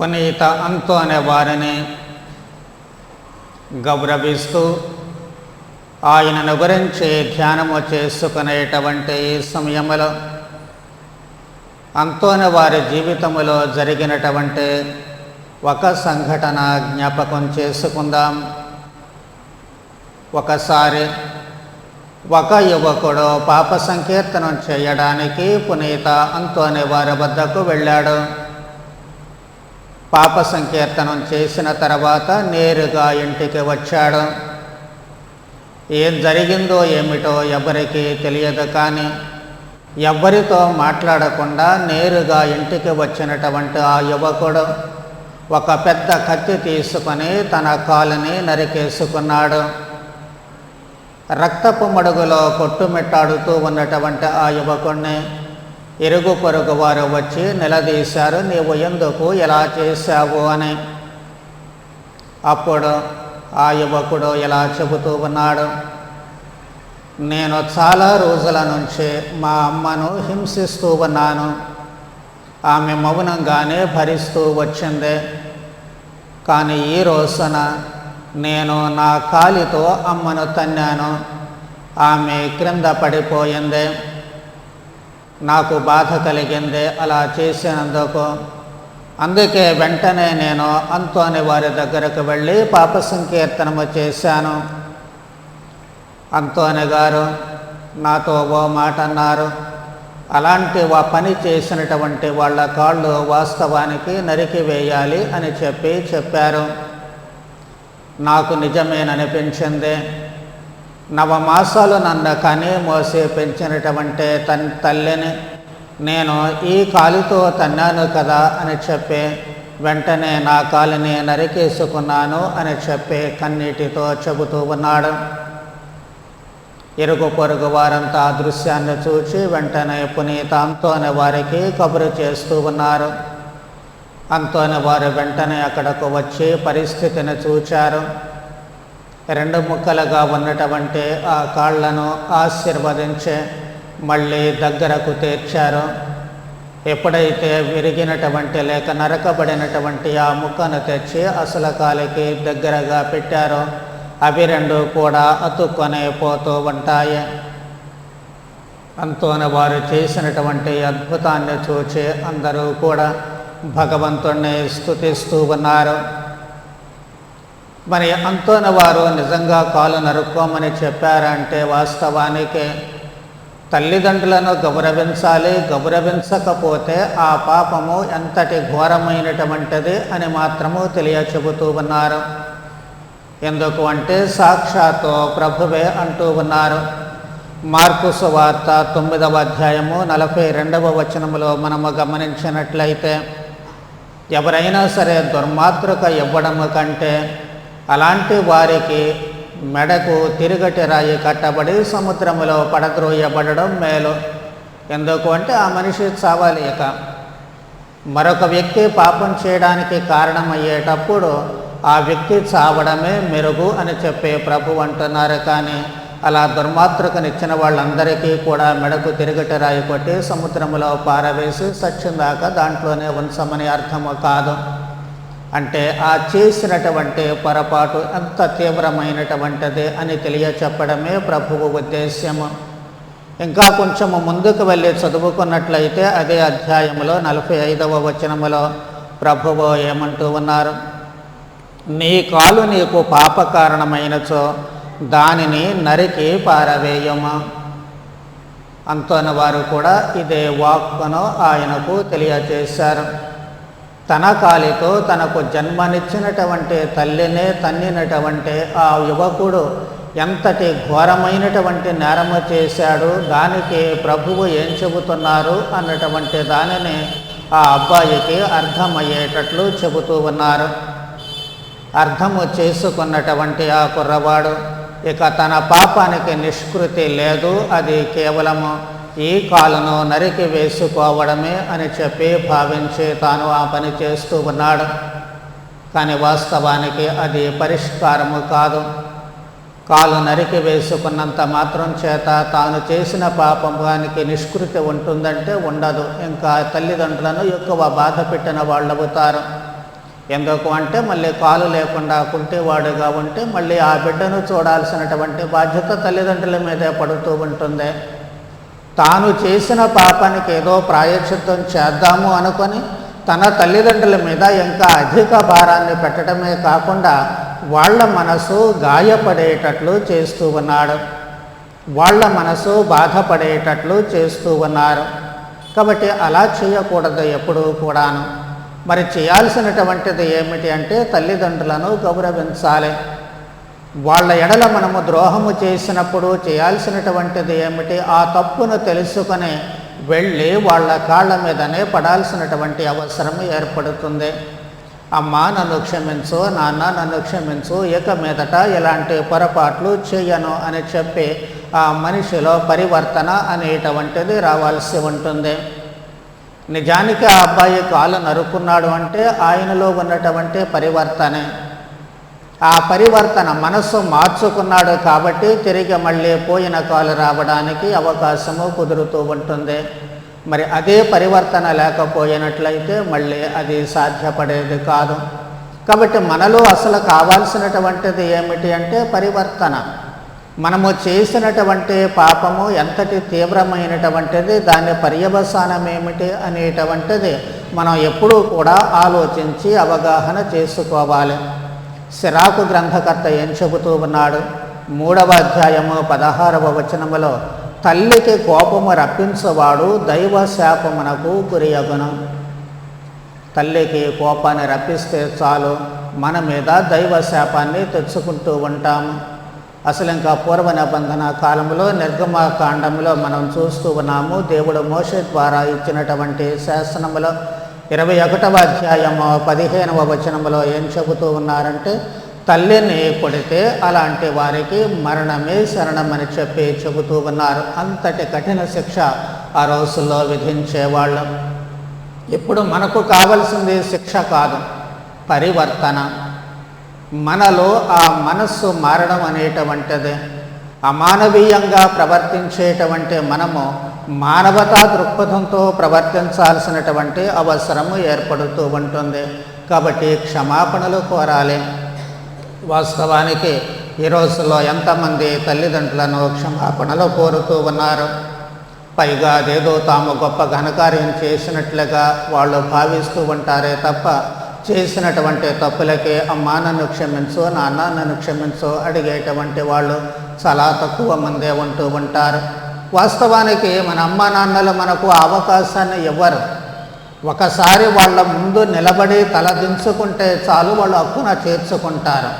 పునీత అంతో అనే వారిని గౌరవిస్తూ ఆయనను గురించి ధ్యానము చేసుకునేటువంటి ఈ సమయంలో అంతోని వారి జీవితంలో జరిగినటువంటి ఒక సంఘటన జ్ఞాపకం చేసుకుందాం. ఒకసారి ఒక యువకుడు పాప సంకీర్తనం చేయడానికి పునీత అంతోని వారి వద్దకు వెళ్ళాడు. పాప సంకీర్తనం చేసిన తర్వాత నేరుగా ఇంటికి వచ్చాడు. ఏం జరిగిందో ఏమిటో ఎవరికీ తెలియదు. కానీ ఎవ్వరితో మాట్లాడకుండా నేరుగా ఇంటికి వచ్చినటువంటి ఆ యువకుడు ఒక పెద్ద కత్తి తీసుకొని తన కాలుని నరికేసుకున్నాడు. రక్తపు మడుగులో కొట్టుమిట్టాడుతూ ఉన్నటువంటి ఆ యువకుడిని ఇరుగు పొరుగు వారు వచ్చి నిలదీశారు, నీవు ఎందుకు ఇలా చేశావు అని. అప్పుడు ఆ యువకుడు ఇలా చెబుతూ ఉన్నాడు, నేను చాలా రోజుల నుంచి మా అమ్మను హింసిస్తూ ఉన్నాను. ఆమె మౌనంగానే భరిస్తూ వచ్చింది. కానీ ఈ రోజున నేను నా కాలితో అమ్మను తన్నాను. ఆమె క్రింద పడిపోయింది. నాకు బాధ కలిగింది అలా చేసినందుకు. అందుకే వెంటనే నేను అంతోని వారి దగ్గరకు వెళ్ళి పాప సంకీర్తనము చేశాను. అంతోని గారు నాతో ఓ మాట అన్నారు, అలాంటి పని చేసినటువంటి వాళ్ళ కాళ్ళు వాస్తవానికి నరికివేయాలి అని చెప్పారు. నాకు నిజమేననిపించింది. 9 మాసాలు నన్ను కని మోసి పెంచినటువంటి తల్లిని నేను ఈ కాలితో తన్నాను కదా అని చెప్పి వెంటనే నా కాలిని నరికేసుకున్నాను అని చెప్పి కన్నీటితో చెబుతూ ఉన్నాడు. ఇరుగు పొరుగు వారంతా ఆ దృశ్యాన్ని చూచి వెంటనే పునీత అంతోని వారికి కబురు చేస్తూ ఉన్నారు. అంతోని వారు వెంటనే అక్కడకు వచ్చి పరిస్థితిని చూచారు. 2 ముక్కలుగా ఉన్నటువంటి ఆ కాళ్లను ఆశీర్వదించి మళ్ళీ దగ్గరకు తీర్చారు. ఎప్పుడైతే విరిగినటువంటి లేక నరకబడినటువంటి ఆ ముక్కను తెచ్చి అసలు కాలికి దగ్గరగా పెట్టారో అవి 2 కూడా అతుక్కొని పోతూ ఉంటాయి. అంతోని వారు చేసినటువంటి అద్భుతాన్ని చూచి అందరూ కూడా భగవంతుణ్ణి స్తుతిస్తూ ఉన్నారు. మరి అంతోని వారు నిజంగా కాలు నరుక్కోమని చెప్పారంటే వాస్తవానికి తల్లిదండ్రులను గౌరవించాలి. గౌరవించకపోతే ఆ పాపము ఎంతటి ఘోరమైనటువంటిది అని మాత్రము తెలియచెబుతూ ఉన్నారు. ఎందుకు అంటే సాక్షాత్తు ప్రభువే అంటూ ఉన్నారు. మార్కు సువార్త 9వ అధ్యాయము 42వ వచనములో మనము గమనించినట్లయితే ఎవరైనా సరే దుర్మాతృక ఇవ్వడము కంటే అలాంటి వారికి మెడకు తిరుగటి రాయి కట్టబడి సముద్రములో పడద్రోయబడడం మేలు. ఎందుకు అంటే ఆ మనిషి చావాలి. ఇక మరొక వ్యక్తి పాపం చేయడానికి కారణమయ్యేటప్పుడు ఆ వ్యక్తి చావడమే మెరుగు అని చెప్పే ప్రభు అంటున్నారు. కానీ అలా దుర్మాతృకనిచ్చిన వాళ్ళందరికీ కూడా మెడకు తిరుగటి రాయి కొట్టి సముద్రములో పారవేసి సచ్చిందాకా దాంట్లోనే ఉంచమని అర్థము కాదు. అంటే ఆ చేసినటువంటి పొరపాటు ఎంత తీవ్రమైనటువంటిది అని తెలియచెప్పడమే ప్రభువు ఉద్దేశ్యము. ఇంకా కొంచెము ముందుకు వెళ్ళి చదువుకున్నట్లయితే అదే అధ్యాయంలో 45వ వచనములో ప్రభువు ఏమంటూ ఉన్నారు, నీ కాలు నీకు పాప కారణమైనచో దానిని నరికి పారవేయము. అంతోని వారు కూడా ఇదే వాక్కును ఆయనకు తెలియజేశారు. తన కాలితో తనకు జన్మనిచ్చినటువంటి తల్లినే తన్నినటువంటి ఆ యువకుడు ఎంతటి ఘోరమైనటువంటి నేరము చేశాడు, దానికి ప్రభువు ఏం చెబుతున్నారు అన్నటువంటి దానిని ఆ అబ్బాయికి అర్థమయ్యేటట్లు చెబుతూ ఉన్నారు. అర్థము చేసుకున్నటువంటి ఆ కుర్రవాడు ఇక తన పాపానికి నిష్కృతి లేదు, అది కేవలము ఈ కాలును నరికి వేసుకోవడమే అని చెప్పి భావించి తాను ఆ పని చేస్తూ ఉన్నాడు. కానీ వాస్తవానికి అది పరిష్కారము కాదు. కాలు నరికి వేసుకున్నంత మాత్రం చేత తాను చేసిన పాపానికి నిష్కృతి ఉంటుందంటే ఉండదు. ఇంకా తల్లిదండ్రులను ఎక్కువ బాధ పెట్టిన వాళ్ళవుతారు. ఎందుకు అంటే మళ్ళీ కాలు లేకుండా కుంటివాడుగా ఉంటే మళ్ళీ ఆ బిడ్డను చూడాల్సినటువంటి బాధ్యత తల్లిదండ్రుల మీదే పడుతూ ఉంటుంది. తాను చేసిన పాపానికి ఏదో ప్రాయశ్చిత్తం చేద్దాము అనుకొని తన తల్లిదండ్రుల మీద ఇంకా అధిక భారాన్ని పెట్టడమే కాకుండా వాళ్ళ మనసు గాయపడేటట్లు చేస్తూ ఉన్నాడు, వాళ్ళ మనసు బాధపడేటట్లు చేస్తూ ఉన్నారు. కాబట్టి అలా చేయకూడదు ఎప్పుడూ కూడాను. మరి చేయాల్సినటువంటిది ఏమిటి అంటే తల్లిదండ్రులను గౌరవించాలి. వాళ్ళ ఎడల మనము ద్రోహము చేసినప్పుడు చేయాల్సినటువంటిది ఏమిటి? ఆ తప్పును తెలుసుకొని వెళ్ళి వాళ్ళ కాళ్ళ మీదనే పడాల్సినటువంటి అవసరం ఏర్పడుతుంది. అమ్మ నన్ను క్షమించు, నాన్న నన్ను క్షమించు, ఇక మీదట ఇలాంటి పొరపాట్లు చేయను అని చెప్పి ఆ మనిషిలో పరివర్తన అనేటువంటిది రావాల్సి ఉంటుంది. నిజానికి ఆ అబ్బాయి కాలు నరుకున్నాడు అంటే ఆయనలో ఉన్నటువంటి పరివర్తనే. ఆ పరివర్తన మనస్సు మార్చుకున్నాడు కాబట్టి తిరిగి మళ్ళీ పోయిన కాలు రావడానికి అవకాశము కుదురుతూ ఉంటుంది. మరి అదే పరివర్తన లేకపోయినట్లయితే మళ్ళీ అది సాధ్యపడేది కాదు. కాబట్టి మనలో అసలు కావాల్సినటువంటిది ఏమిటి అంటే పరివర్తన. మనము చేసినటువంటి పాపము ఎంతటి తీవ్రమైనటువంటిది, దాని పర్యవసానం ఏమిటి అనేటువంటిది మనం ఎప్పుడూ కూడా ఆలోచించి అవగాహన చేసుకోవాలి. సిరాకు గ్రంథకర్త ఏం చెబుతూ ఉన్నాడు? 3వ అధ్యాయము 16వ వచనములో తల్లికి కోపము రప్పించువాడు దైవ శాపమునకు గురియగును. తల్లికి కోపాన్ని రప్పిస్తే చాలు మన మీద దైవ శాపాన్ని తెచ్చుకుంటూ ఉంటాము. అసలు ఇంకా పూర్వ నిబంధన కాలంలో నిర్గమకాండంలో మనం చూస్తూ ఉన్నాము. దేవుడు మోషే ద్వారా ఇచ్చినటువంటి శాసనములో 21వ అధ్యాయము 15వ వచనములో ఏం చెబుతూ ఉన్నారంటే తల్లిని కొడితే అలాంటి వారికి మరణమే శరణమని చెప్పి చెబుతూ ఉన్నారు. అంతటి కఠిన శిక్ష ఆ రోజుల్లో విధించేవాళ్ళు. ఇప్పుడు మనకు కావలసింది శిక్ష కాదు, పరివర్తన. మనలో ఆ మనస్సు మారడం అనేటువంటిది. అమానవీయంగా ప్రవర్తించేటువంటి మనము మానవతా దృక్పథంతో ప్రవర్తించాల్సినటువంటి అవసరము ఏర్పడుతూ ఉంటుంది. కాబట్టి క్షమాపణలు కోరాలి. వాస్తవానికి ఈ రోజుల్లో ఎంతమంది తల్లిదండ్రులను క్షమాపణలు కోరుతూ ఉన్నారు. పైగా అదేదో తాము గొప్ప ఘనకార్యం చేసినట్లుగా వాళ్ళు భావిస్తూ ఉంటారే తప్ప చేసినటువంటి తప్పులకి అమ్మా నన్ను క్షమించు, నాన్న నన్ను క్షమించు అడిగేటువంటి వాళ్ళు చాలా తక్కువ మందే ఉంటూ ఉంటారు. వాస్తవానికి మన అమ్మా నాన్నలు మనకు అవకాశాన్ని ఇవ్వరు. ఒకసారి వాళ్ళ ముందు నిలబడి తలదించుకుంటే చాలు, వాళ్ళు హక్కున చేర్చుకుంటారు.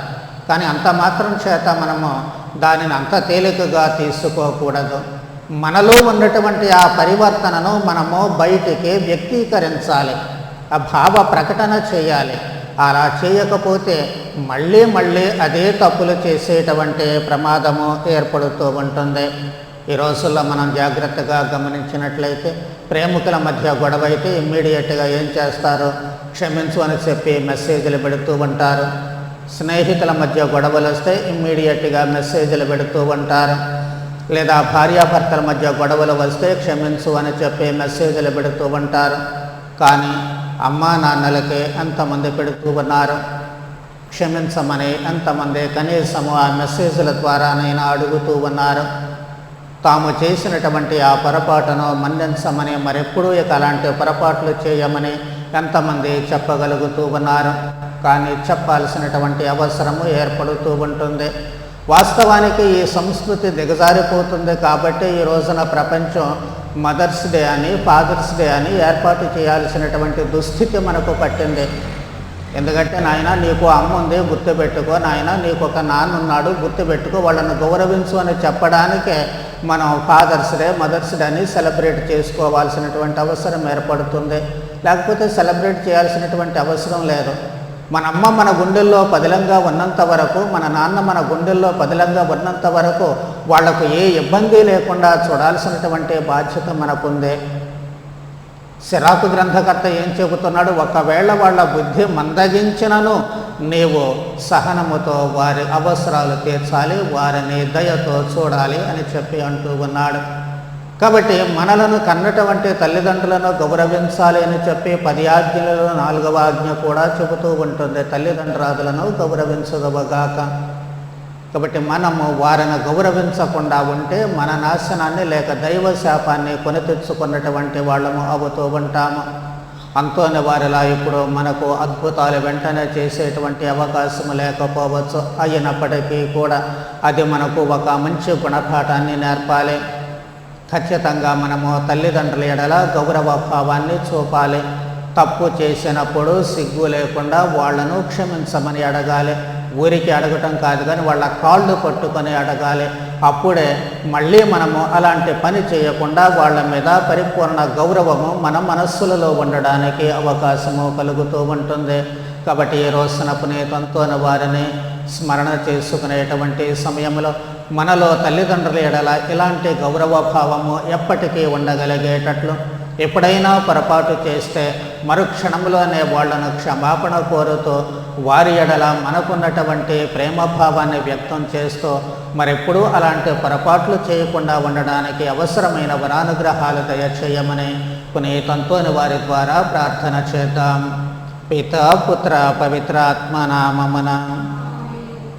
కానీ అంత మాత్రం చేత మనము దానిని అంత తేలికగా తీసుకోకూడదు. మనలో ఉన్నటువంటి ఆ పరివర్తనను మనము బయటికి వ్యక్తీకరించాలి, ఆ భావ ప్రకటన చేయాలి. అలా చేయకపోతే మళ్ళీ మళ్ళీ అదే తప్పులు చేసేటువంటి ప్రమాదము ఏర్పడుతూ ఉంటుంది. ఈ రోజుల్లో మనం జాగ్రత్తగా గమనించినట్లయితే ప్రేమికుల మధ్య గొడవ అయితే ఇమ్మీడియట్గా ఏం చేస్తారు? క్షమించు అని చెప్పి మెసేజ్లు పెడుతూ ఉంటారు. స్నేహితుల మధ్య గొడవలు వస్తే ఇమ్మీడియట్గా మెసేజ్లు పెడుతూ ఉంటారు. లేదా భార్యాభర్తల మధ్య గొడవలు వస్తే క్షమించు అని చెప్పి మెసేజ్లు పెడుతూ ఉంటారు. కానీ అమ్మా నాన్నలకి ఎంతమంది పెడుతూ ఉన్నారు? క్షమించమని ఎంతమంది కనీసము ఆ మెసేజ్ల ద్వారానైనా అడుగుతూ ఉన్నారు? తాము చేసినటువంటి ఆ పొరపాటును మన్నించమని, మరెప్పుడూ ఇక అలాంటి పొరపాట్లు చేయమని ఎంతమంది చెప్పగలుగుతూ ఉన్నారు? కానీ చెప్పాల్సినటువంటి అవసరము ఏర్పడుతూ ఉంటుంది. వాస్తవానికి ఈ సంస్కృతి దిగజారిపోతుంది కాబట్టి ఈ రోజున ప్రపంచం మదర్స్ డే అని, ఫాదర్స్ డే అని ఏర్పాటు చేయాల్సినటువంటి దుస్థితి మనకు పట్టింది. ఎందుకంటే నాయన నీకు అమ్మ ఉంది గుర్తుపెట్టుకో, నాయన నీకు ఒక నాన్న ఉన్నాడు గుర్తుపెట్టుకో, వాళ్ళను గౌరవించు అని చెప్పడానికే మనం ఫాదర్స్ డే, మదర్స్ డే అని సెలబ్రేట్ చేసుకోవాల్సినటువంటి అవసరం ఏర్పడుతుంది. లేకపోతే సెలబ్రేట్ చేయాల్సినటువంటి అవసరం లేదు. మన అమ్మ మన గుండెల్లో పదిలంగా ఉన్నంత వరకు, మన నాన్న మన గుండెల్లో పదిలంగా ఉన్నంత వరకు వాళ్లకు ఏ ఇబ్బంది లేకుండా చూడాల్సినటువంటి బాధ్యత మనకుంది. సిరాకు గ్రంథకర్త ఏం చెబుతున్నాడు? ఒకవేళ వాళ్ళ బుద్ధి మందగించినను నీవు సహనముతో వారి అవసరాలు తీర్చాలి, వారిని దయతో చూడాలి అని చెప్పి అంటూ ఉన్నాడు. కాబట్టి మనలను కన్నటువంటి తల్లిదండ్రులను గౌరవించాలి అని చెప్పి 10 ఆజ్ఞలలో 4వ ఆజ్ఞ కూడా చెబుతూ ఉంటుంది, తల్లిదండ్రులను గౌరవించదవగాక. కాబట్టి మనము వారిని గౌరవించకుండా ఉంటే మన నాశనాన్ని లేక దైవ శాపాన్ని కొని తెచ్చుకున్నటువంటి వాళ్ళము అవుతూ ఉంటాము. అంతోని వారిలా ఇప్పుడు మనకు అద్భుతాలు వెంటనే చేసేటువంటి అవకాశం లేకపోవచ్చు. అయినప్పటికీ కూడా అది మనకు ఒక మంచి గుణపాఠాన్ని నేర్పాలి. ఖచ్చితంగా మనము తల్లిదండ్రుల ఎడల గౌరవ భావాన్ని చూపాలి. తప్పు చేసినప్పుడు సిగ్గు లేకుండా వాళ్లను క్షమించమని అడగాలి. ఊరికి అడగటం కాదు కానీ వాళ్ళ కాళ్ళు పట్టుకొని అడగాలి. అప్పుడే మళ్ళీ మనము అలాంటి పని చేయకుండా వాళ్ళ మీద పరిపూర్ణ గౌరవము మన మనస్సులలో ఉండడానికి అవకాశము కలుగుతూ ఉంటుంది. కాబట్టి ఈ రోజున పునీతంతోని వారిని స్మరణ చేసుకునేటువంటి సమయంలో మనలో తల్లిదండ్రుల ఎడల ఇలాంటి గౌరవ భావము ఎప్పటికీ ఉండగలిగేటట్లు, ఎప్పుడైనా పొరపాటు చేస్తే మరుక్షణంలోనే వాళ్లను క్షమాపణ కోరుతూ వారి ఎడల మనకున్నటువంటి ప్రేమభావాన్ని వ్యక్తం చేస్తూ మరెప్పుడూ అలాంటి పొరపాట్లు చేయకుండా ఉండడానికి అవసరమైన వరానుగ్రహాలు దయచేయమని పునీతంతోని వారి ద్వారా ప్రార్థన చేద్దాం. పితా పుత్ర పవిత్రాత్మ నామమున.